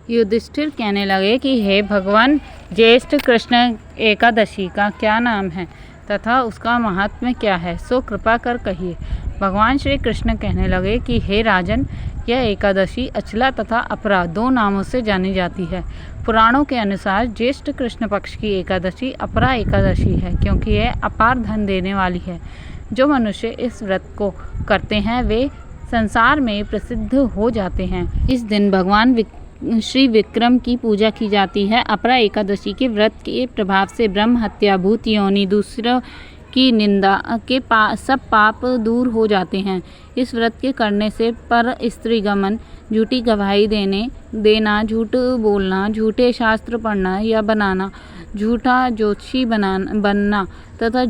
युधिष्ठिर कहने लगे कि हे भगवान, ज्येष्ठ कृष्ण एकादशी का क्या नाम है तथा उसका महात्म्य क्या है, सो कृपा कर कहिए। भगवान श्री कृष्ण कहने लगे कि हे राजन, यह एकादशी अचला तथा अपरा 2 नामों से जानी जाती है। पुराणों के अनुसार ज्येष्ठ कृष्ण पक्ष की एकादशी अपरा एकादशी है, क्योंकि यह अपार धन देने वाली है। जो मनुष्य इस व्रत को करते हैं वे संसार में प्रसिद्ध हो जाते हैं। इस दिन भगवान श्री विक्रम की पूजा की जाती है। अपरा एकादशी के व्रत के प्रभाव से ब्रह्म हत्या, भूत योनि, दूसरों की निंदा के सब पाप दूर हो जाते हैं। इस व्रत के करने से पर स्त्री गमन, झूठी गवाही देना, झूठ बोलना, झूठे शास्त्र पढ़ना या बनाना, झूठा ज्योतिषी बनना तथा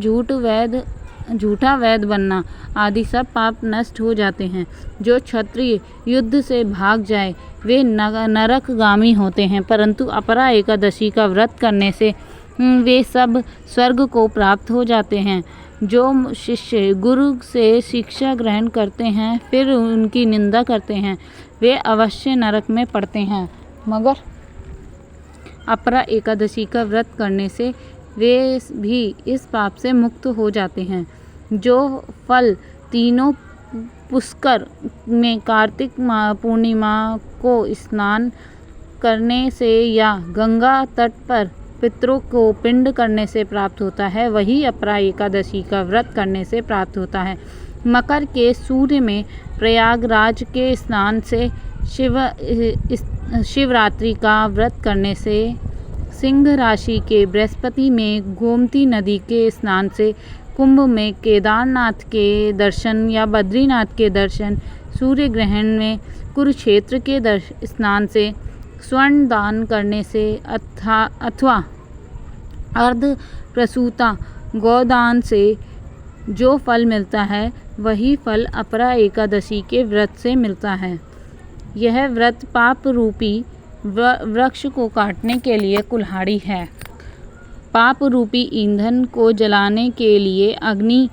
झूठा वैद बनना आदि सब पाप नष्ट हो जाते हैं। जो क्षत्रिय युद्ध से भाग जाए वे नरकगामी होते हैं, परंतु अपरा एकादशी का व्रत करने से वे सब स्वर्ग को प्राप्त हो जाते हैं। जो शिष्य गुरु से शिक्षा ग्रहण करते हैं फिर उनकी निंदा करते हैं वे अवश्य नरक में पड़ते हैं, मगर अपरा एकादशी का व्रत करने से वे भी इस पाप से मुक्त हो जाते हैं। जो फल तीनों पुष्कर में कार्तिक पूर्णिमा को स्नान करने से या गंगा तट पर पितरों को पिंड करने से प्राप्त होता है, वही अपरा एकादशी का व्रत करने से प्राप्त होता है। मकर के सूर्य में प्रयागराज के स्नान से, शिवरात्रि का व्रत करने से, सिंह राशि के बृहस्पति में गोमती नदी के स्नान से, कुंभ में केदारनाथ के दर्शन या बद्रीनाथ के दर्शन, सूर्य ग्रहण में कुरुक्षेत्र के स्नान से, स्वर्ण दान करने से अथवा अर्ध प्रसूता गोदान से जो फल मिलता है वही फल अपरा एकादशी के व्रत से मिलता है। यह व्रत पाप रूपी वृक्ष को काटने के लिए कुल्हाड़ी है। पाप रूपी ईंधन को जलाने के लिए अग्नि,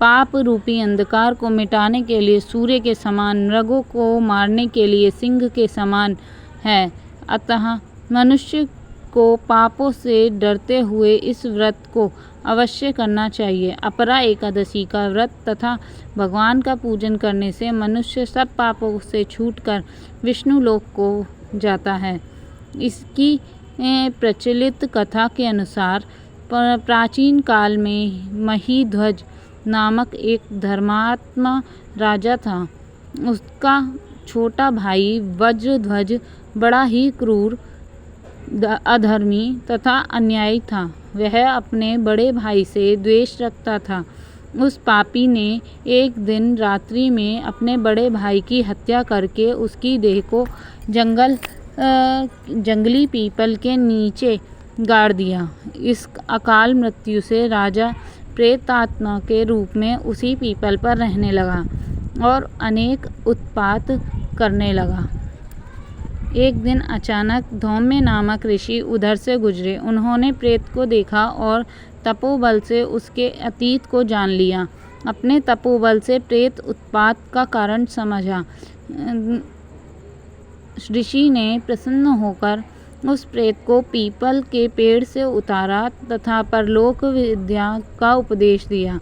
पाप रूपी अंधकार को मिटाने के लिए सूर्य के समान, मृगों को मारने के लिए सिंह के समान है। अतः मनुष्य को पापों से डरते हुए इस व्रत को अवश्य करना चाहिए। अपरा एकादशी का व्रत तथा भगवान का पूजन करने से मनुष्य सब पापों से छूटकर विष्णु लोक को जाता है। इसकी प्रचलित कथा के अनुसार प्राचीन काल में महीध्वज नामक एक धर्मात्मा राजा था। उसका छोटा भाई वज्रध्वज बड़ा ही क्रूर, अधर्मी तथा अन्यायी था। वह अपने बड़े भाई से द्वेष रखता था। उस पापी ने एक दिन रात्रि में अपने बड़े भाई की हत्या करके उसकी देह को जंगली पीपल के नीचे गाड़ दिया। इस अकाल मृत्यु से राजा प्रेतात्मा के रूप में उसी पीपल पर रहने लगा और अनेक उत्पात करने लगा। एक दिन अचानक धौम्य नामक ऋषि उधर से गुजरे। उन्होंने प्रेत को देखा और तपोबल से उसके अतीत को जान लिया। अपने तपोबल से प्रेत उत्पात का कारण समझा। ऋषि ने प्रसन्न होकर उस प्रेत को पीपल के पेड़ से उतारा तथा परलोक विद्या का उपदेश दिया।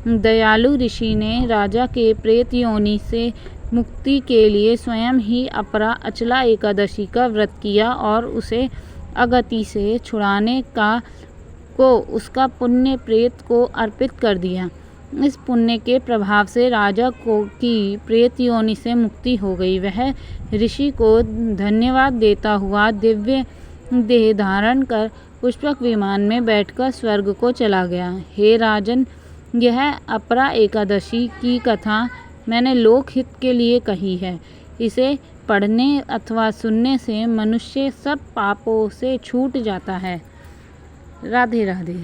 दयालु ऋषि ने राजा के प्रेत योनि से मुक्ति के लिए स्वयं ही अपरा अचला एकादशी का व्रत किया और उसे अगति से छुड़ाने को उसका पुण्य प्रेत को अर्पित कर दिया। इस पुण्य के प्रभाव से राजा की प्रेत योनि से मुक्ति हो गई। वह ऋषि को धन्यवाद देता हुआ दिव्य देह धारण कर पुष्पक विमान में बैठकर स्वर्ग को चला गया। हे राजन, यह अपरा एकादशी की कथा मैंने लोकहित के लिए कही है। इसे पढ़ने अथवा सुनने से मनुष्य सब पापों से छूट जाता है। राधे राधे।